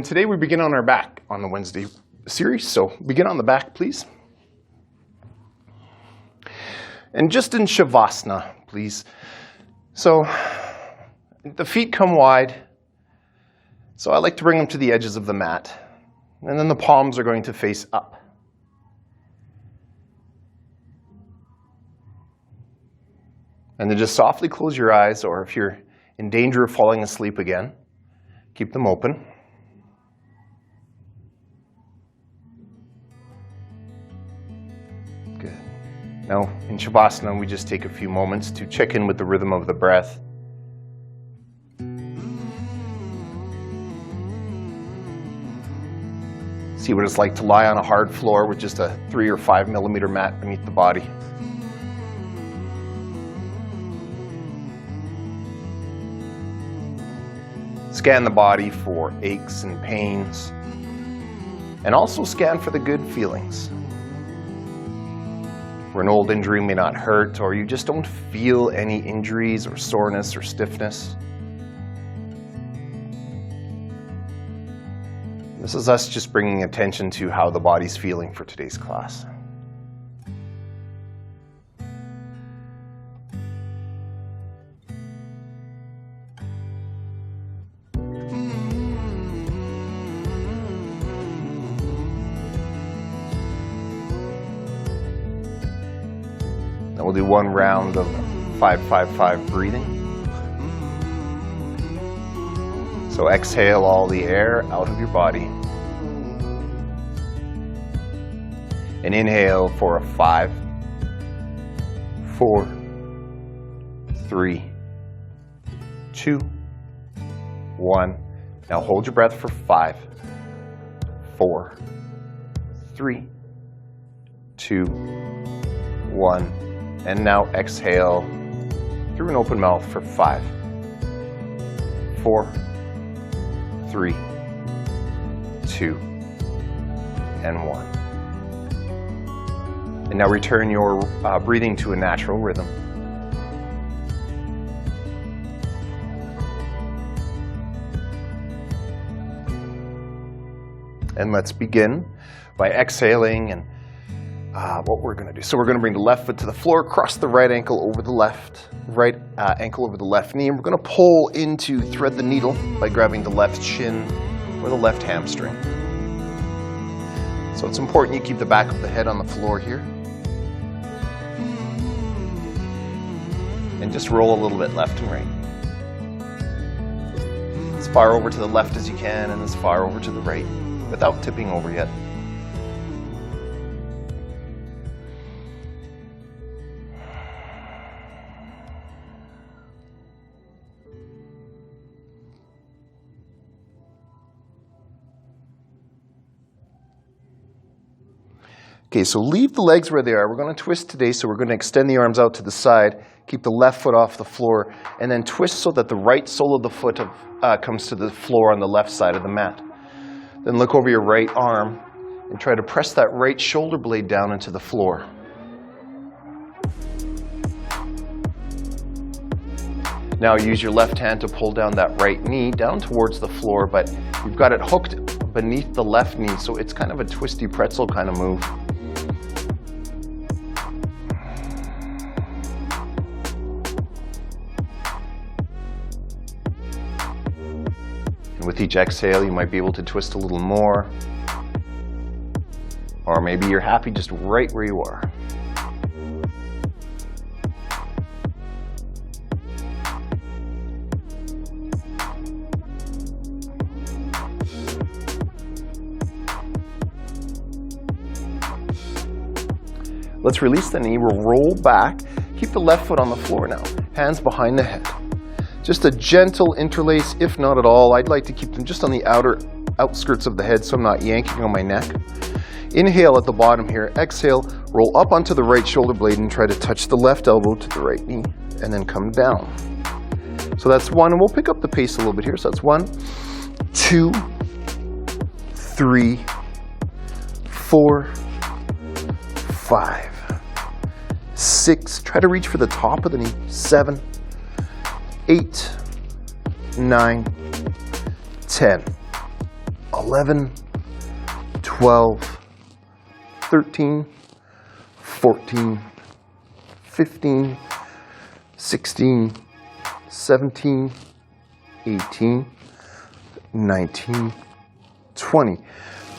today we begin on our back on the Wednesday series. So begin on the back, please. And just in Shavasana, please. So the feet come wide. So I like to bring them to the edges of the mat. And then the palms are going to face up. And then just softly close your eyes, or if you're in danger of falling asleep again, keep them open. Good. Now, in Shavasana, we just take a few moments to check in with the rhythm of the breath. See what it's like to lie on a hard floor with just a 3 or 5 millimeter mat beneath the body. Scan the body for aches and pains, and also scan for the good feelings. Where an old injury may not hurt, or you just don't feel any injuries or soreness or stiffness. This is us just bringing attention to how the body's feeling for today's class. Then we'll do one round of 5-5-5 breathing. So exhale all the air out of your body. And inhale for a 5, 4, 3, 2, 1. Now hold your breath for 5, 4, 3, 2, 1. And now exhale through an open mouth for 5, 4, 3, 2, and 1. And now return your breathing to a natural rhythm. And let's begin by exhaling and what we're going to do. So we're going to bring the left foot to the floor, cross the right ankle over the left, ankle over the left knee, and we're going to pull into thread the needle by grabbing the left shin or the left hamstring. So it's important you keep the back of the head on the floor here. And just roll a little bit left and right. As far over to the left as you can and as far over to the right without tipping over yet. Okay, so leave the legs where they are. We're going to twist today, so we're going to extend the arms out to the side, keep the left foot off the floor, and then twist so that the right sole of the foot comes to the floor on the left side of the mat. Then look over your right arm and try to press that right shoulder blade down into the floor. Now use your left hand to pull down that right knee down towards the floor, but you've got it hooked beneath the left knee, so it's kind of a twisty pretzel kind of move. And with each exhale, you might be able to twist a little more. Or maybe you're happy just right where you are. Let's release the knee, we'll roll back. Keep the left foot on the floor now, hands behind the head. Just a gentle interlace, if not at all. I'd like to keep them just on the outskirts of the head so I'm not yanking on my neck. Inhale at the bottom here, exhale, roll up onto the right shoulder blade and try to touch the left elbow to the right knee, and then come down. So that's 1, and we'll pick up the pace a little bit here. So that's 1, 2, 3, 4, 5, 6, try to reach for the top of the knee, 7, 8, 9, 10, 11, 12, 13, 14, 15, 16, 17, 18, 19, 20.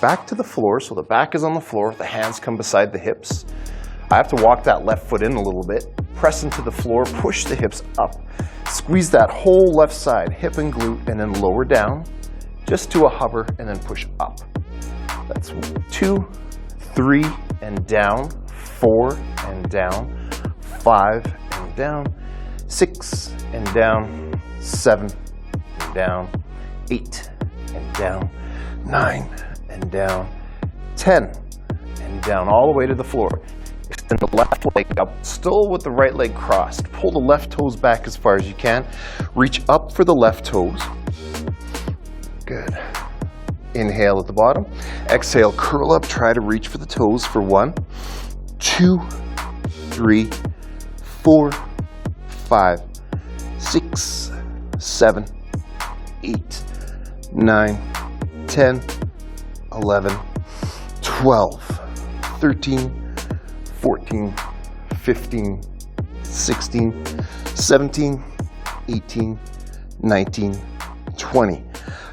Back to the floor, so the back is on the floor, the hands come beside the hips. I have to walk that left foot in a little bit, press into the floor, push the hips up, squeeze that whole left side, hip and glute, and then lower down, just to a hover, and then push up. That's 2, 3, and down, 4, and down, 5, and down, 6, and down, 7, and down, 8, and down, 9, and down, 10, and down, all the way to the floor. Extend the left leg up, still with the right leg crossed. Pull the left toes back as far as you can. Reach up for the left toes. Good. Inhale at the bottom. Exhale, curl up, try to reach for the toes for 1, 2, 3, 4, 5, 6, 7, 8, 9, 10, 11, 12, 13, 14, 15, 16, 17, 18, 19, 20.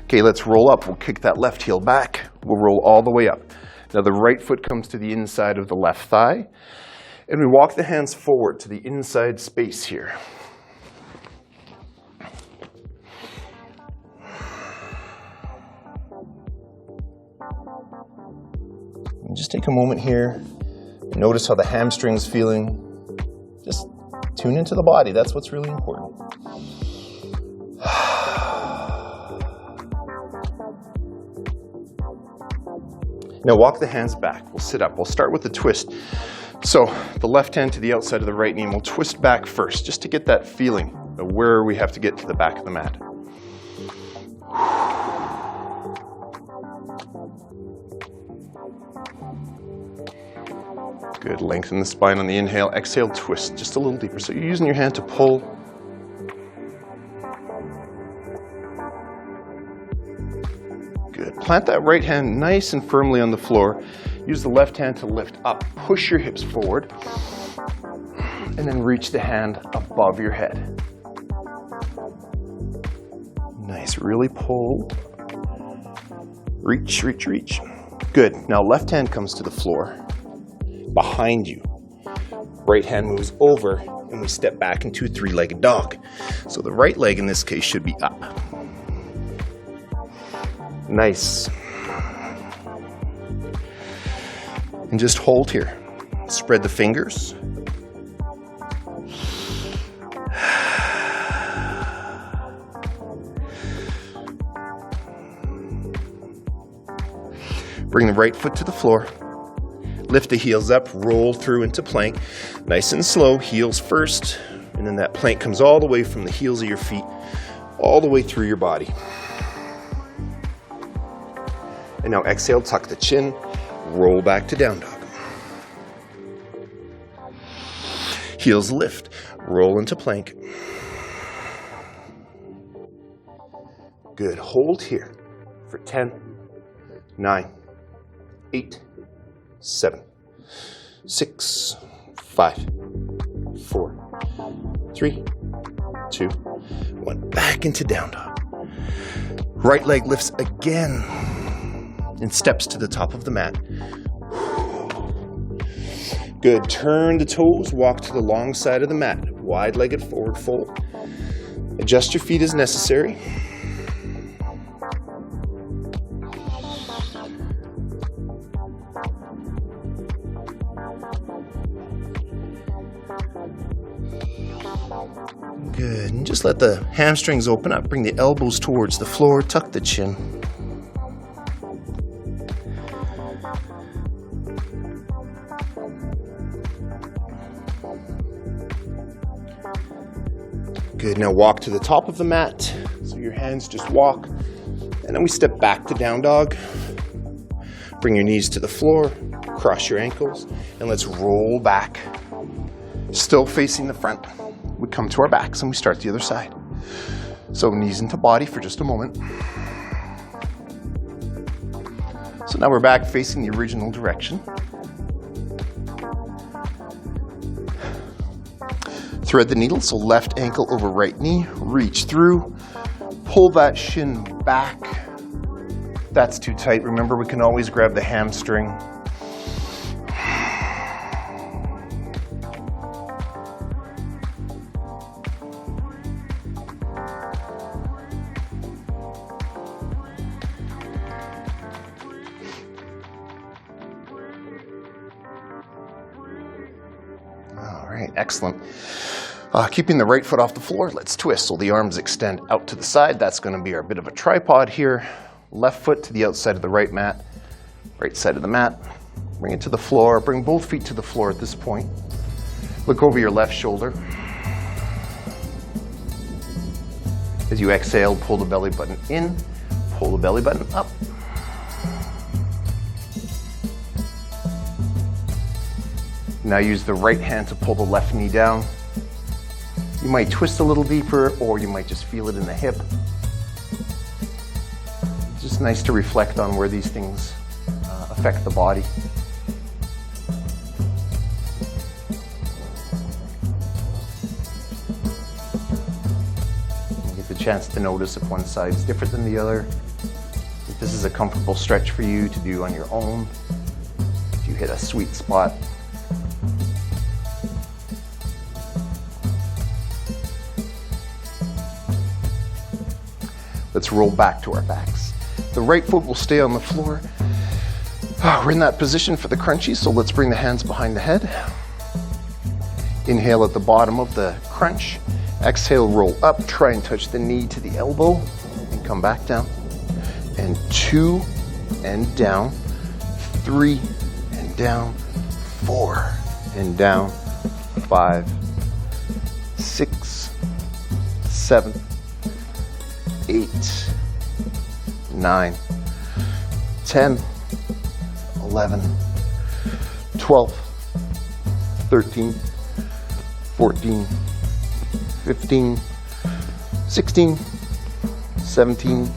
Okay, let's roll up. We'll kick that left heel back. We'll roll all the way up. Now the right foot comes to the inside of the left thigh, and we walk the hands forward to the inside space here. And just take a moment here. Notice how the hamstring's feeling. Just tune into the body. That's what's really important. Now walk the hands back. We'll sit up. We'll start with the twist. So the left hand to the outside of the right knee, and we'll twist back first, just to get that feeling of where we have to get to the back of the mat. Good. Lengthen the spine on the inhale. Exhale, twist just a little deeper. So you're using your hand to pull. Good. Plant that right hand nice and firmly on the floor. Use the left hand to lift up. Push your hips forward. And then reach the hand above your head. Nice. Really pull. Reach, reach, reach. Good. Now left hand comes to the floor behind you. Right hand moves over, and we step back into a three-legged dog. So the right leg in this case should be up. Nice. And just hold here. Spread the fingers. Bring the right foot to the floor. Lift the heels up, roll through into plank. Nice and slow, heels first. And then that plank comes all the way from the heels of your feet, all the way through your body. And now exhale, tuck the chin, roll back to down dog. Heels lift, roll into plank. Good, hold here for 10, 9, 8, 7, 6, 5, 4, 3, 2, 1. Back into down dog. Right leg lifts again and steps to the top of the mat. Good. Turn the toes, walk to the long side of the mat. Wide-legged forward fold. Adjust your feet as necessary. Good. And just let the hamstrings open up. Bring the elbows towards the floor. Tuck the chin. Good. Now walk to the top of the mat. So your hands just walk. And then we step back to down dog. Bring your knees to the floor. Cross your ankles. And let's roll back. Still facing the front. We come to our backs and we start the other side. So knees into body for just a moment. So now we're back facing the original direction. Thread the needle, so left ankle over right knee, reach through, pull that shin back. If that's too tight, remember we can always grab the hamstring. All right, excellent. Keeping the right foot off the floor, let's twist. So the arms extend out to the side. That's going to be our bit of a tripod here. Left foot to the outside of the right mat, right side of the mat. Bring it to the floor. Bring both feet to the floor at this point. Look over your left shoulder. As you exhale, pull the belly button in, pull the belly button up. Now use the right hand to pull the left knee down. You might twist a little deeper, or you might just feel it in the hip. It's just nice to reflect on where these things affect the body. You get the chance to notice if one side is different than the other. If this is a comfortable stretch for you to do on your own, if you hit a sweet spot. Let's roll back to our backs. The right foot will stay on the floor. We're in that position for the crunchies, so let's bring the hands behind the head. Inhale at the bottom of the crunch. Exhale, roll up. Try and touch the knee to the elbow and come back down. And 2 and down. 3 and down. 4 and down. 5, 6, 7, 8, 9, 10, 11, 12, 13, 14, 15, 16, 17,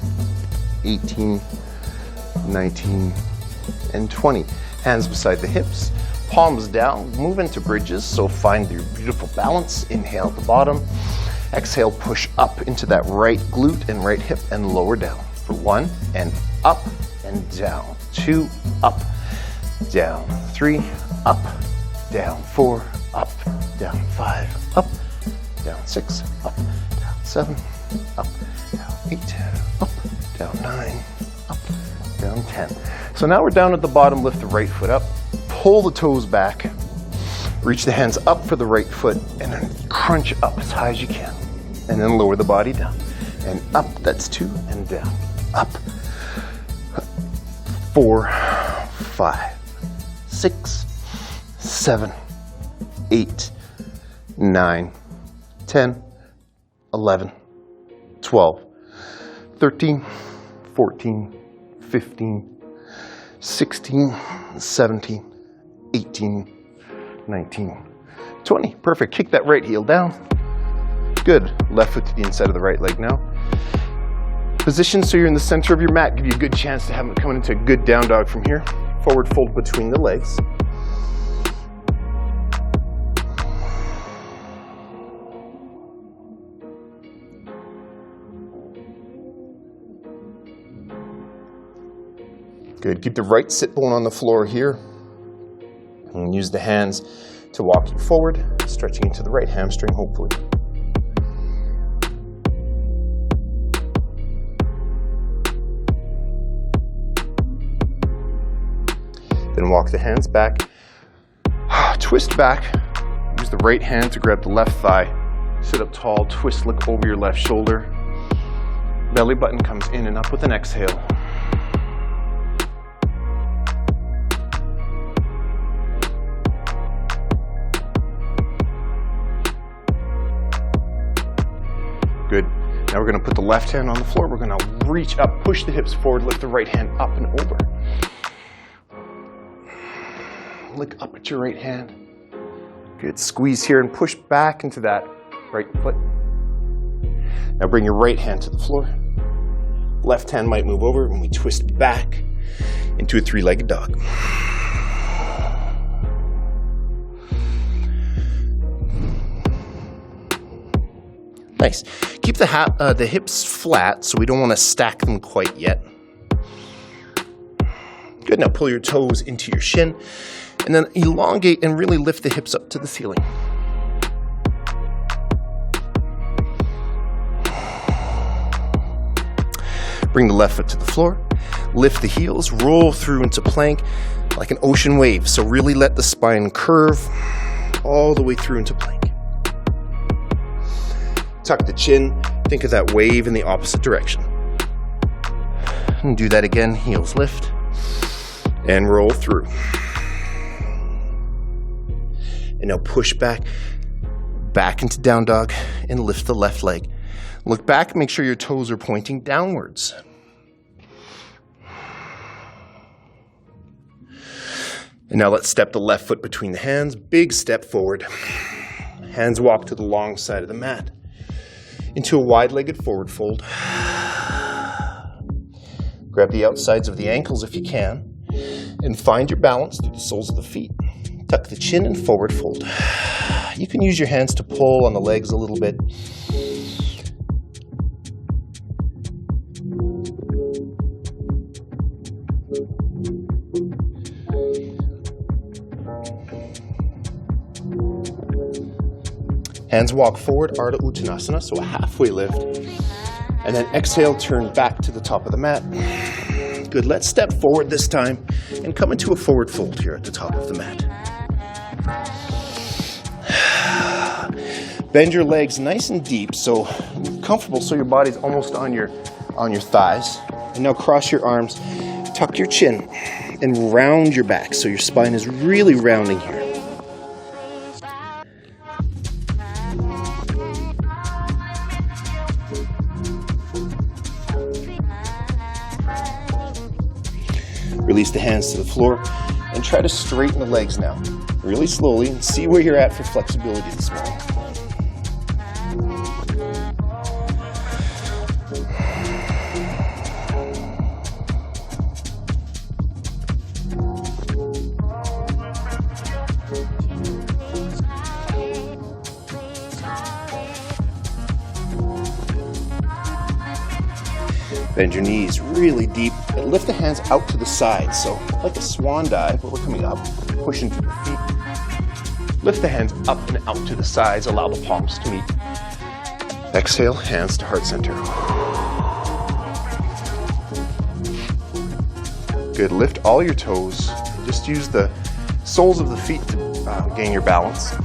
18, 19, and 20. Hands beside the hips, palms down, move into bridges, so find your beautiful balance. Inhale at the bottom. Exhale, push up into that right glute and right hip and lower down. For 1, and up and down. 2, up, down. 3, up, down. 4, up, down. 5, up, down. 6, up, down. 7, up, down. 8, up, down. 9, up, down. 10. So now we're down at the bottom. Lift the right foot up. Pull the toes back. Reach the hands up for the right foot and then crunch up as high as you can. And then lower the body down. And up, that's 2 and down. Up. 4, 5, 6, 7, 8, 9, 10, 11, 12, 13, 14, 15, 16, 17, 18, 19, 20. Perfect. Kick that right heel down. Good. Left foot to the inside of the right leg now. Position so you're in the center of your mat. Give you a good chance to have it come into a good down dog from here. Forward fold between the legs. Good. Keep the right sit bone on the floor here. And use the hands to walk you forward, stretching into the right hamstring, hopefully. Then walk the hands back. Twist back. Use the right hand to grab the left thigh. Sit up tall, twist, look over your left shoulder. Belly button comes in and up with an exhale. Good. Now we're going to put the left hand on the floor. We're going to reach up, push the hips forward, lift the right hand up and over. Look up at your right hand. Good. Squeeze here and push back into that right foot. Now bring your right hand to the floor. Left hand might move over and we twist back. into a three-legged dog. Nice. Keep the hips flat, so we don't want to stack them quite yet. Good. Now pull your toes into your shin, and then elongate and really lift the hips up to the ceiling. Bring the left foot to the floor. Lift the heels, roll through into plank like an ocean wave. So really let the spine curve all the way through into plank. Tuck the chin. Think of that wave in the opposite direction. And do that again. Heels lift and roll through. And now push back into down dog and lift the left leg. Look back, make sure your toes are pointing downwards. And now let's step the left foot between the hands. Big step forward. Hands walk to the long side of the mat. Into a wide-legged forward fold. Grab the outsides of the ankles if you can. And find your balance through the soles of the feet. Tuck the chin and forward fold. You can use your hands to pull on the legs a little bit. Hands walk forward, Ardha Uttanasana, so a halfway lift. And then exhale, turn back to the top of the mat. Good, let's step forward this time and come into a forward fold here at the top of the mat. Bend your legs nice and deep, so comfortable, so your body's almost on your thighs. And now cross your arms, tuck your chin, and round your back, so your spine is really rounding here. Release the hands to the floor and try to straighten the legs now. Really slowly and see where you're at for flexibility this morning. Bend your knees really deep and lift the hands out to the side. So like a swan dive, but we're coming up, push into the feet. Lift the hands up and out to the sides, allow the palms to meet. Exhale, hands to heart center. Good, lift all your toes. Just use the soles of the feet to gain your balance.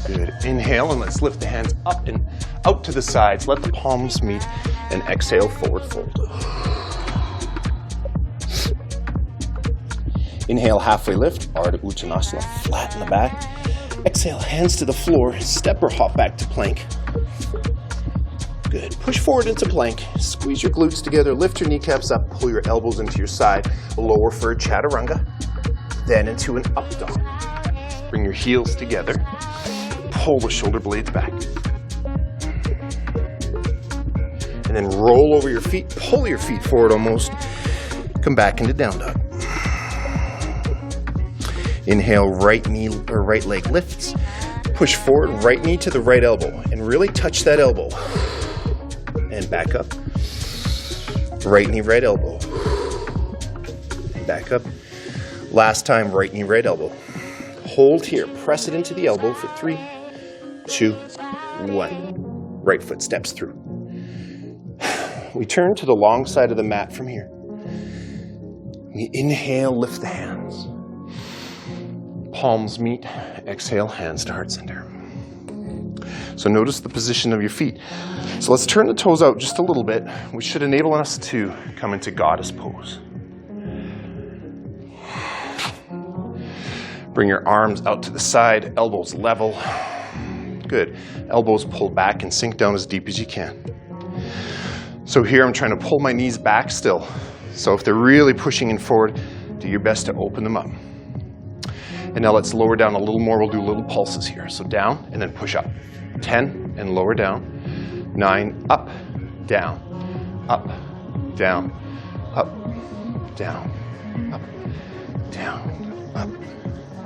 Good. Inhale, and let's lift the hands up and out to the sides. Let the palms meet, and exhale, forward fold. Inhale, halfway lift, Ardha Uttanasana, flatten the back. Exhale, hands to the floor, step or hop back to plank. Good. Push forward into plank. Squeeze your glutes together, lift your kneecaps up, pull your elbows into your side, lower for a chaturanga, then into an up dog. Bring your heels together. Pull the shoulder blades back. And then roll over your feet, pull your feet forward almost. Come back into down dog. Inhale, right knee or right leg lifts. Push forward, right knee to the right elbow, and really touch that elbow. And back up. Right knee, right elbow. And back up. Last time, right knee, right elbow. Hold here, press it into the elbow for 3, 2, 1. Right foot steps through. We turn to the long side of the mat from here. We inhale, lift the hands. Palms meet. Exhale, hands to heart center. So notice the position of your feet. So let's turn the toes out just a little bit, which should enable us to come into goddess pose. Bring your arms out to the side, elbows level. Good. Elbows pull back and sink down as deep as you can. So here I'm trying to pull my knees back still. So if they're really pushing in forward, do your best to open them up. And now let's lower down a little more. We'll do little pulses here. So down and then push up. 10 and lower down. 9, up, down, up, down, up, down, up, down, up,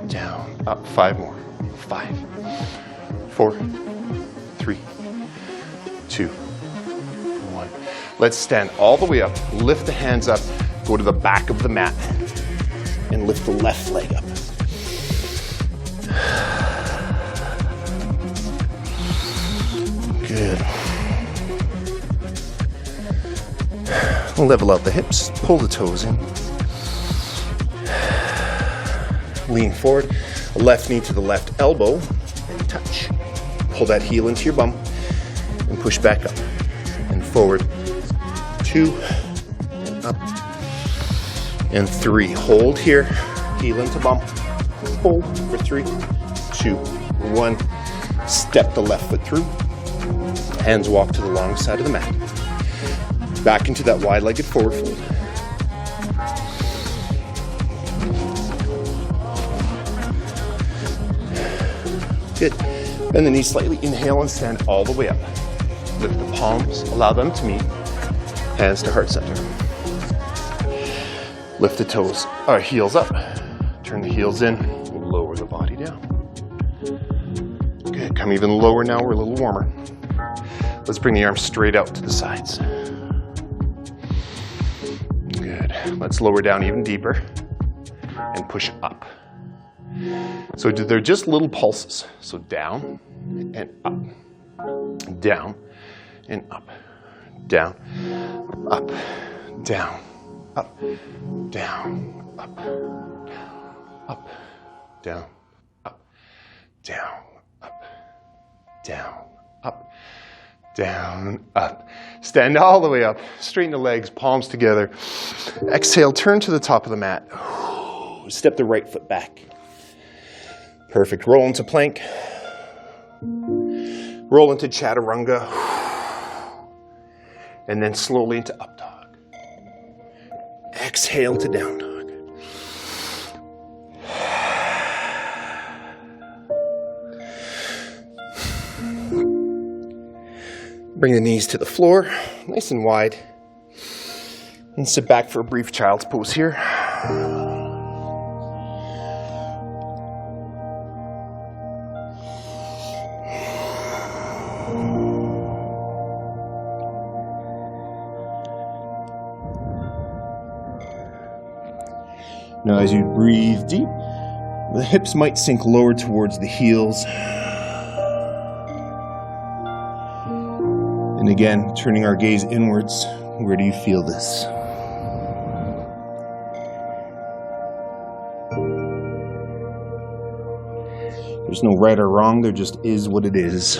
down, up. 5 more. 5, 4, 3, 2, 1. Let's stand all the way up, lift the hands up, go to the back of the mat, and lift the left leg up. Good. Level out the hips, pull the toes in. Lean forward, left knee to the left elbow, and touch. Pull that heel into your bum, and push back up. And forward, 2, and up, and 3. Hold here, heel into bum. Hold for 3, 2, 1. Step the left foot through. Hands walk to the long side of the mat. Back into that wide-legged forward fold. Good. Bend the knees slightly. Inhale and stand all the way up. Lift the palms. Allow them to meet. Hands to heart center. Lift the toes, or heels up. Turn the heels in. Lower the body down. Good. Come even lower now. We're a little warmer. Let's bring the arms straight out to the sides. Good. Let's lower down even deeper and push up. So they're just little pulses. So down and up, down and up, down, up, down, up, down, up, up, down, up, down, up, down, up, down, up. Stand all the way up. Straighten the legs, palms together. Exhale, turn to the top of the mat. Step the right foot back. Perfect. Roll into plank. Roll into chaturanga. And then slowly into up dog. Exhale to down dog. Bring the knees to the floor, nice and wide. And sit back for a brief child's pose here. Now as you breathe deep, the hips might sink lower towards the heels. And again, turning our gaze inwards, where do you feel this? There's no right or wrong, there just is what it is.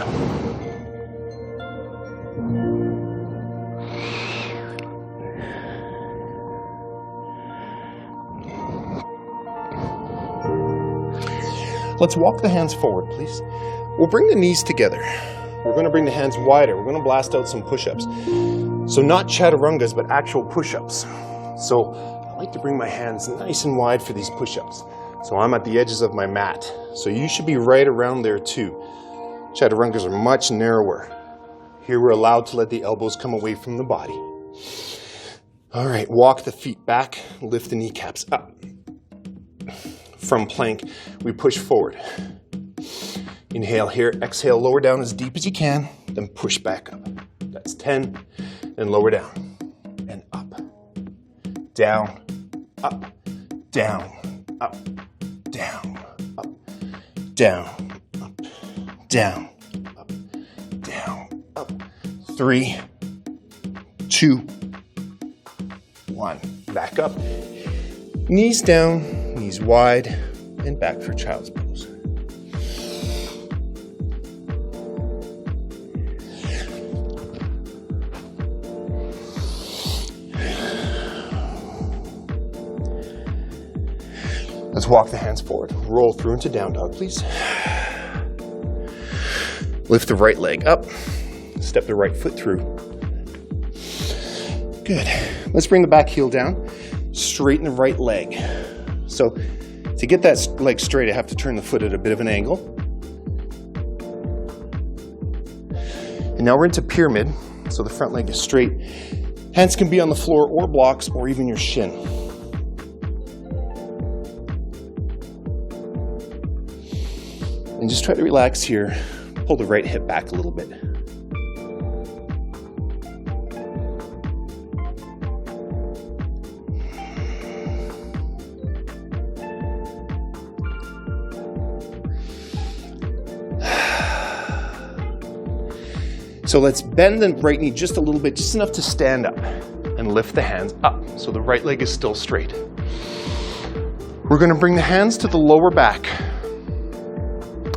Let's walk the hands forward, please. We'll bring the knees together. We're going to bring the hands wider. We're going to blast out some push-ups. So not chaturangas, but actual push-ups. So I like to bring my hands nice and wide for these push-ups. So I'm at the edges of my mat. So you should be right around there too. Chaturangas are much narrower. Here we're allowed to let the elbows come away from the body. All right, walk the feet back, lift the kneecaps up. From plank, we push forward. Inhale here, exhale, lower down as deep as you can, then push back up. That's 10, then lower down, and up, down, up, down, up, down, up, down, up, down, up, down, up. 3, 2, 1. Back up. Knees down, knees wide, and back for child's pose. Let's walk the hands forward. Roll through into down dog, please. Lift the right leg up. Step the right foot through. Good. Let's bring the back heel down. Straighten the right leg. So to get that leg straight, I have to turn the foot at a bit of an angle. And now we're into pyramid, so the front leg is straight. Hands can be on the floor or blocks or even your shin. And just try to relax here. Pull the right hip back a little bit. So let's bend the right knee just a little bit, just enough to stand up, and lift the hands up so the right leg is still straight. We're going to bring the hands to the lower back.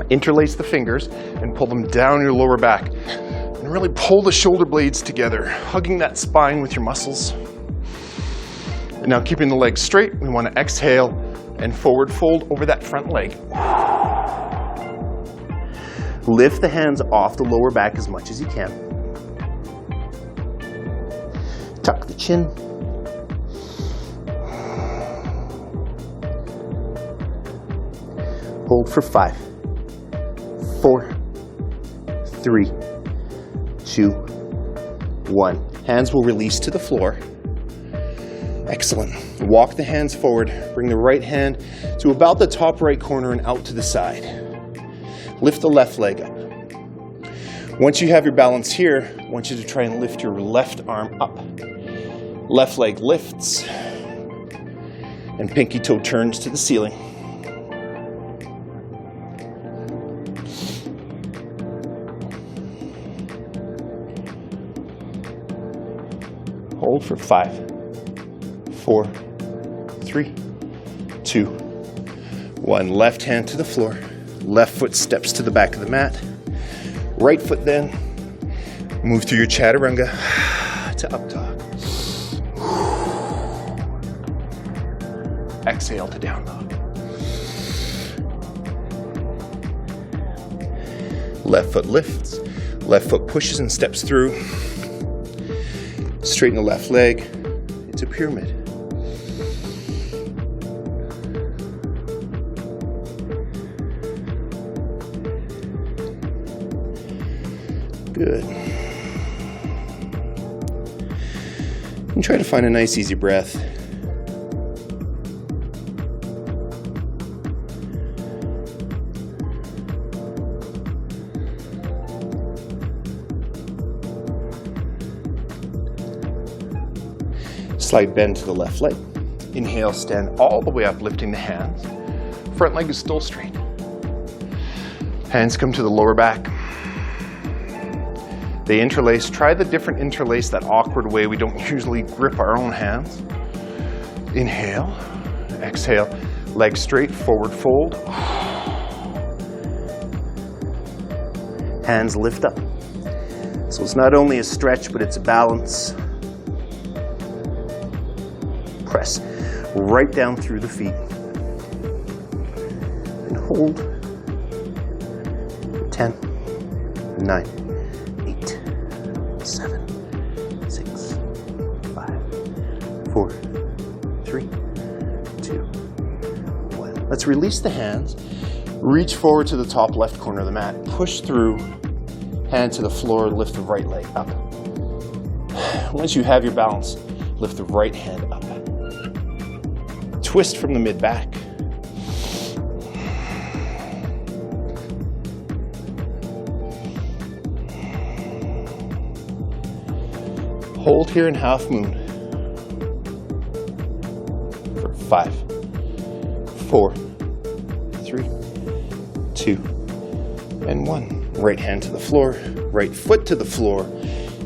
Interlace the fingers and pull them down your lower back. And really pull the shoulder blades together, hugging that spine with your muscles. And now keeping the legs straight, we want to exhale and forward fold over that front leg. Lift the hands off the lower back as much as you can. Tuck the chin. Hold for 5, 4, 3, 2, 1. Hands will release to the floor. Excellent. Walk the hands forward. Bring the right hand to about the top right corner and out to the side. Lift the left leg up. Once you have your balance here, I want you to try and lift your left arm up. Left leg lifts, and pinky toe turns to the ceiling. Hold for 5, 4, 3, 2, 1. Left hand to the floor. Left foot steps to the back of the mat. Right foot then. Move through your chaturanga to up dog. Exhale to down dog. Left foot lifts. Left foot pushes and steps through. Straighten the left leg. It's a pyramid. Good. And try to find a nice easy breath. Slight bend to the left leg. Inhale, stand all the way up, lifting the hands. Front leg is still straight. Hands come to the lower back. They interlace. Try the different interlace, that awkward way we don't usually grip our own hands. Inhale, exhale, legs straight, forward fold. Hands lift up. So it's not only a stretch, but it's a balance. Press right down through the feet. And hold. 10, 9, 7, 6, 5, 4, 3, 2, 1. Let's release the hands. Reach forward to the top left corner of the mat. Push through. Hand to the floor. Lift the right leg up. Once you have your balance, lift the right hand up. Twist from the mid back. Hold here in half moon for 5, 4, 3, 2, and 1. Right hand to the floor, right foot to the floor.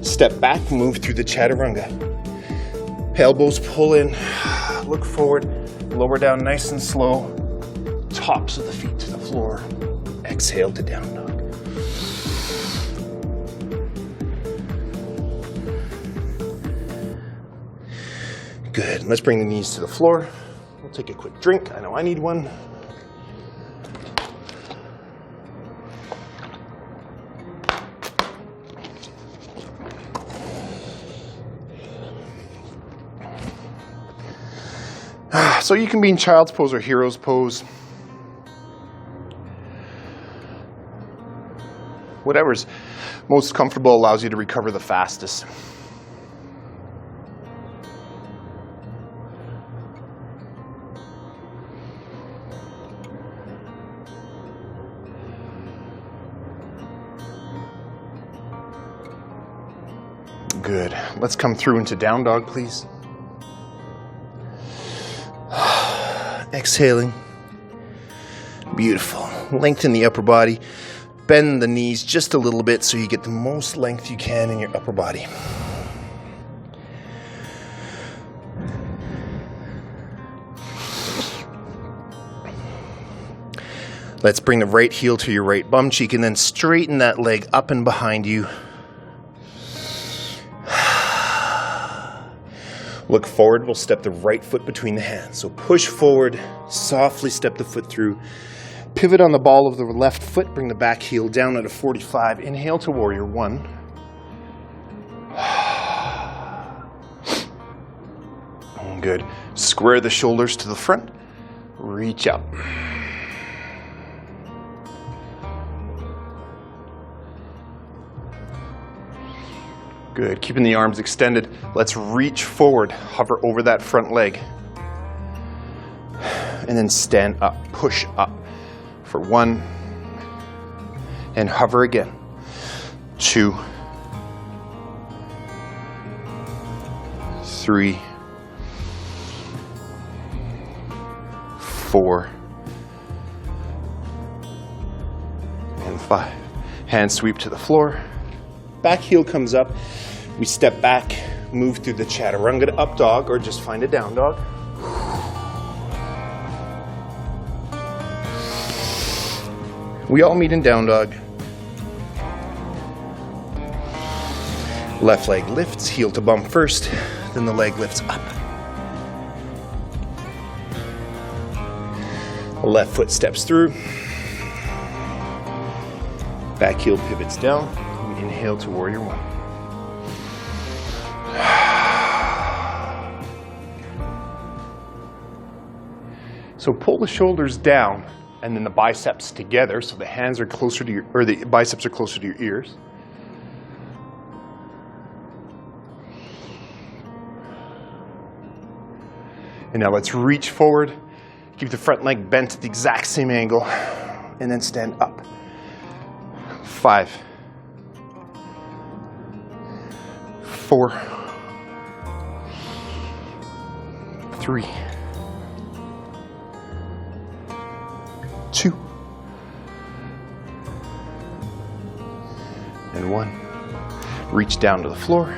Step back, move through the chaturanga. Elbows pull in, look forward, lower down nice and slow. Tops of the feet to the floor. Exhale to down dog. Good. Let's bring the knees to the floor. We'll take a quick drink. I know I need one. So you can be in child's pose or hero's pose. Whatever's most comfortable allows you to recover the fastest. Good. Let's come through into down dog, please. Exhaling. Beautiful. Lengthen the upper body. Bend the knees just a little bit so you get the most length you can in your upper body. Let's bring the right heel to your right bum cheek and then straighten that leg up and behind you. Look forward, we'll step the right foot between the hands. So push forward, softly step the foot through. Pivot on the ball of the left foot, bring the back heel down at a 45. Inhale to warrior one. Good. Square the shoulders to the front. Reach up. Good. Keeping the arms extended. Let's reach forward. Hover over that front leg. And then stand up. Push up for 1. And hover again. 2. 3. 4. And 5. Hand sweep to the floor. Back heel comes up. We step back, move through the chaturanga to up dog, or just find a down dog. We all meet in down dog. Left leg lifts, heel to bum first, then the leg lifts up. Left foot steps through. Back heel pivots down. We inhale to warrior one. So pull the shoulders down and then the biceps together so the hands are closer to your, or the biceps are closer to your ears. And now let's reach forward, keep the front leg bent at the exact same angle, and then stand up. 5, 4, 3, 2, and 1. Reach down to the floor.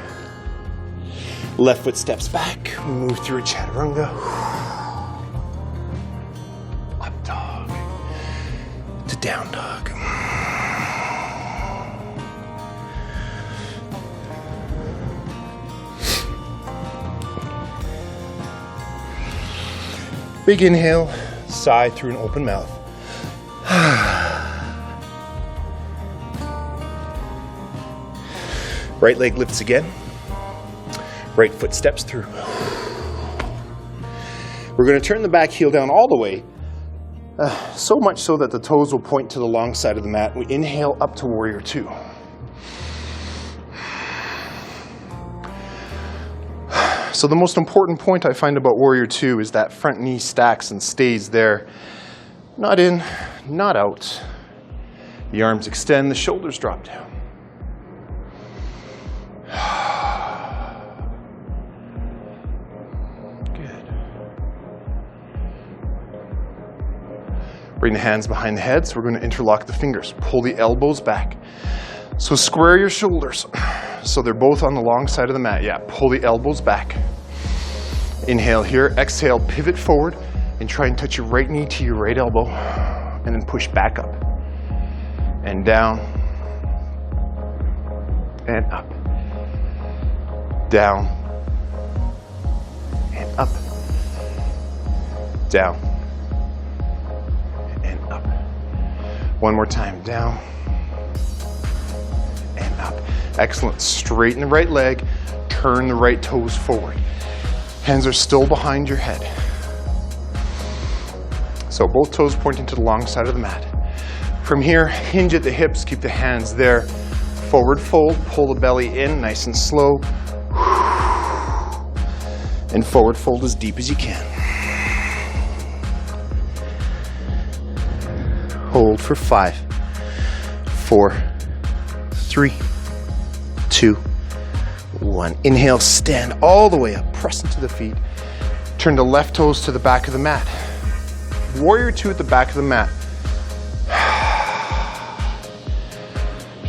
Left foot steps back. Move through a chaturanga. Up dog to down dog. Big inhale, sigh through an open mouth. Right leg lifts again. Right foot steps through. We're going to turn the back heel down all the way, so much so that the toes will point to the long side of the mat. We inhale up to warrior two. So the most important point I find about warrior two is that front knee stacks and stays there. Not in, not out. The arms extend, the shoulders drop down. Good. Bring the hands behind the head, so we're going to interlock the fingers. Pull the elbows back. So square your shoulders so they're both on the long side of the mat. Yeah, pull the elbows back. Inhale here, exhale, pivot forward, and try and touch your right knee to your right elbow, and then push back up, and down, and up, down, and up, down, and up. One more time, down, and up. Excellent. Straighten the right leg, turn the right toes forward. Hands are still behind your head. So both toes pointing to the long side of the mat. From here, hinge at the hips, keep the hands there. Forward fold, pull the belly in nice and slow. And forward fold as deep as you can. Hold for 5, 4, 3, 2, 1. Inhale, stand all the way up, press into the feet. Turn the left toes to the back of the mat. Warrior 2 at the back of the mat.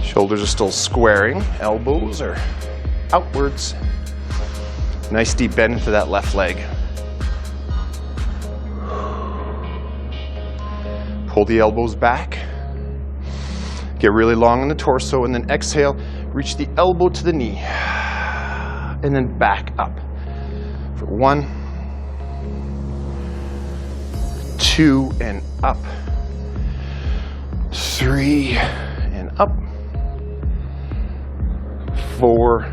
Shoulders are still squaring, elbows are outwards. Nice deep bend into that left leg. Pull the elbows back. Get really long in the torso, and then exhale, reach the elbow to the knee. And then back up. For 1, 2, and up. 3, and up. 4,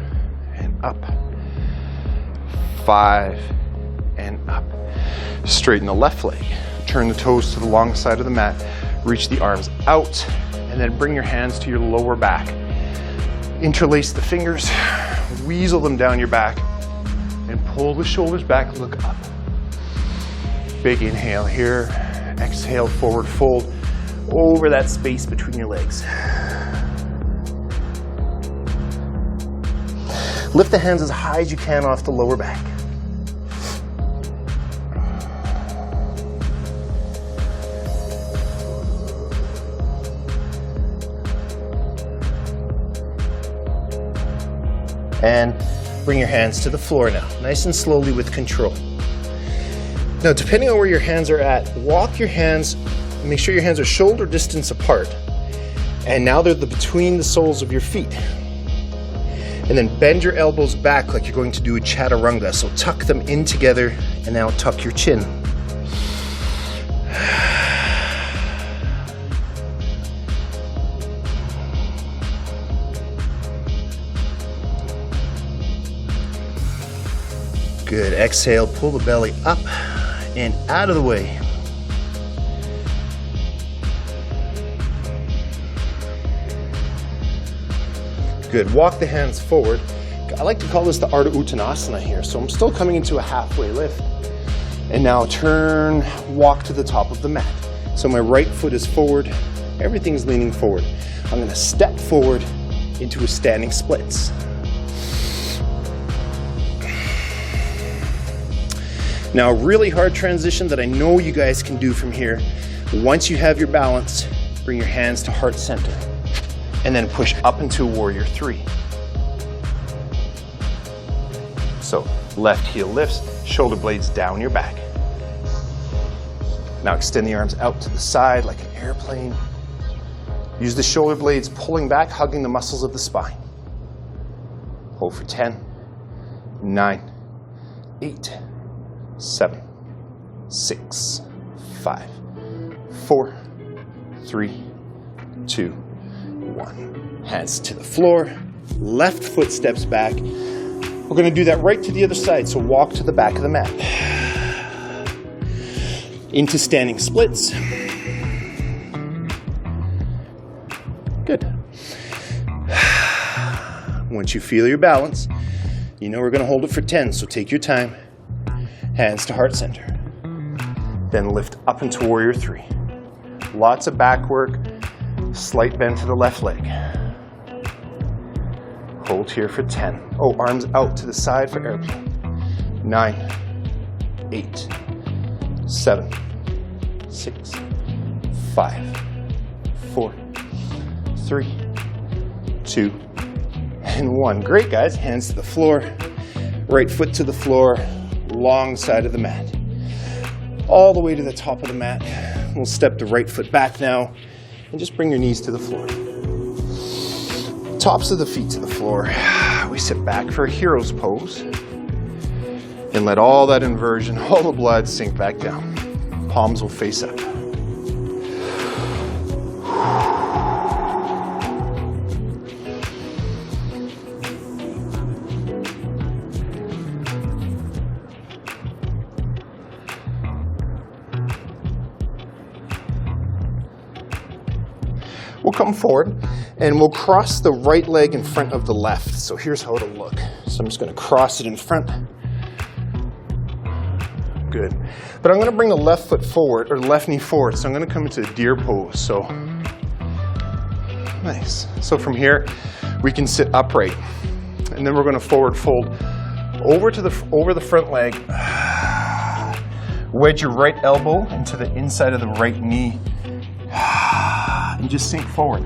and up. 5, and up. Straighten the left leg. Turn the toes to the long side of the mat. Reach the arms out, and then bring your hands to your lower back. Interlace the fingers, weasel them down your back, and pull the shoulders back, look up. Big inhale here. Exhale, forward fold over that space between your legs. Lift the hands as high as you can off the lower back. And bring your hands to the floor now, nice and slowly with control. Now, depending on where your hands are at, walk your hands, make sure your hands are shoulder distance apart. And now they're between the soles of your feet. And then bend your elbows back like you're going to do a chaturanga. So tuck them in together, and now tuck your chin. Good. Exhale, pull the belly up and out of the way. Good. Walk the hands forward. I like to call this the Ardha Uttanasana here. So I'm still coming into a halfway lift. And now turn, walk to the top of the mat. So my right foot is forward. Everything's leaning forward. I'm going to step forward into a standing splits. Now, a really hard transition that I know you guys can do from here. Once you have your balance, bring your hands to heart center. And then push up into warrior 3. So, left heel lifts, shoulder blades down your back. Now extend the arms out to the side like an airplane. Use the shoulder blades pulling back, hugging the muscles of the spine. Hold for 10, 9, 8, 7, 6, 5, 4, 3, 2, 1. Hands to the floor, left foot steps back. We're going to do that right to the other side, so walk to the back of the mat. Into standing splits. Good. Once you feel your balance, you know we're going to hold it for 10, so take your time. Hands to heart center. Then lift up into warrior 3. Lots of back work. Slight bend to the left leg. Hold here for 10. Oh, arms out to the side for airplane. 9, 8, 7, 6, 5, 4, 3, 2, and 1. Great, guys. Hands to the floor. Right foot to the floor. Long side of the mat. All the way to the top of the mat. We'll step the right foot back now. And just bring your knees to the floor. Tops of the feet to the floor. We sit back for a hero's pose. And let all that inversion, all the blood sink back down. Palms will face up. We'll come forward and we'll cross the right leg in front of the left. So here's how it'll look. So I'm just going to cross it in front. Good. But I'm going to bring the left foot forward, or left knee forward. So I'm going to come into a deer pose. So nice. So from here, we can sit upright. And then we're going to forward fold over the front leg. Wedge your right elbow into the inside of the right knee. And just sink forward.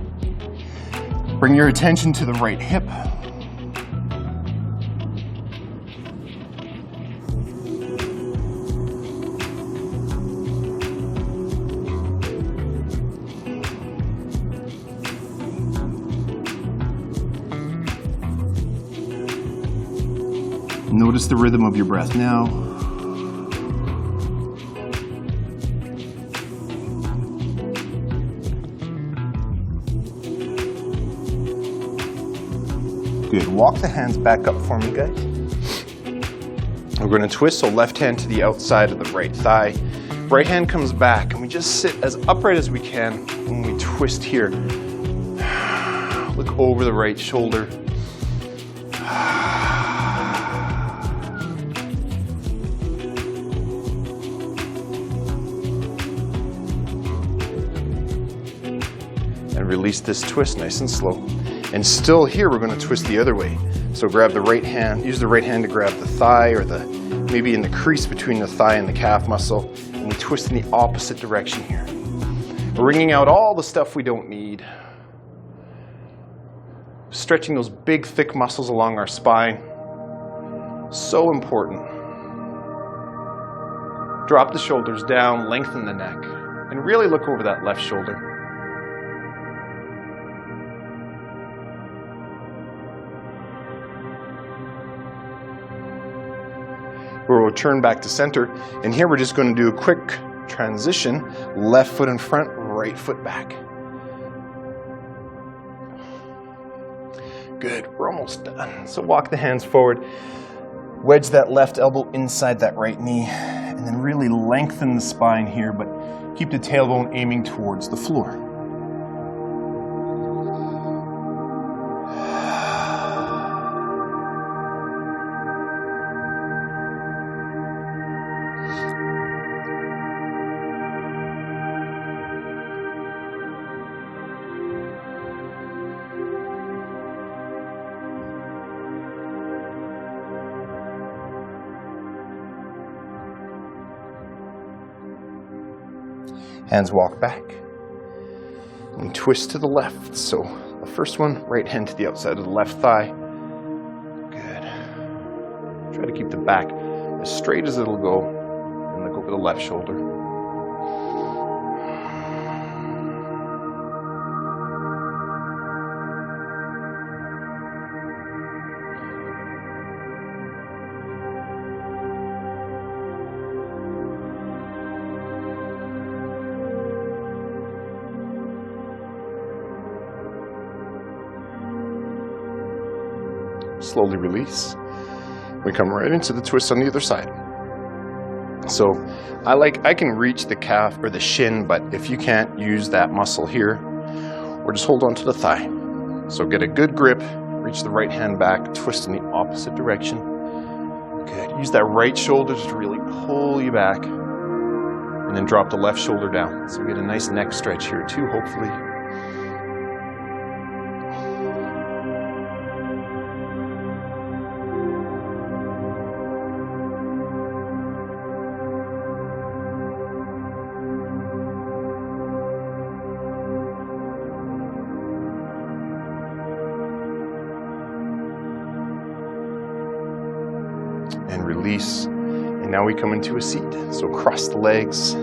Bring your attention to the right hip. Notice the rhythm of your breath now. Good. Walk the hands back up for me, guys. We're going to twist, so left hand to the outside of the right thigh. Right hand comes back, and we just sit as upright as we can when we twist here. Look over the right shoulder. And release this twist nice and slow. And still here, we're going to twist the other way. So grab the right hand, use the right hand to grab the thigh or maybe in the crease between the thigh and the calf muscle. And we twist in the opposite direction here. Wringing out all the stuff we don't need. Stretching those big, thick muscles along our spine. So important. Drop the shoulders down, lengthen the neck, and really look over that left shoulder. We'll return back to center, and here we're just going to do a quick transition. Left foot in front, right foot back. Good, we're almost done. So walk the hands forward, wedge that left elbow inside that right knee, and then really lengthen the spine here, but keep the tailbone aiming towards the floor. Hands walk back and twist to the left. So the first one, right hand to the outside of the left thigh. Good. Try to keep the back as straight as it'll go and look over the left shoulder. Slowly release. We come right into the twist on the other side. So I can reach the calf or the shin, but if you can't use that muscle here, or just hold on to the thigh. So get a good grip, reach the right hand back, twist in the opposite direction. Good. Use that right shoulder to really pull you back, and then drop the left shoulder down. So we get a nice neck stretch here too, hopefully. And release. And now we come into a seat. So cross the legs.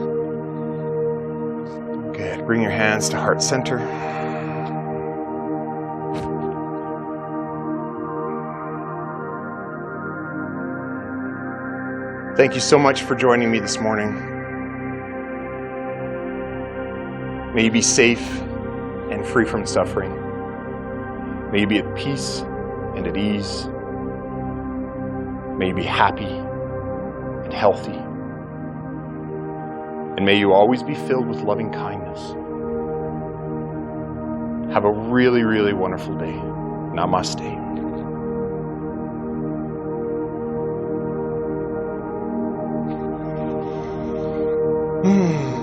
Good. Bring your hands to heart center. Thank you so much for joining me this morning. May you be safe and free from suffering. May you be at peace and at ease. May you be happy and healthy. And may you always be filled with loving kindness. Have a really, really wonderful day. Namaste. Hmm.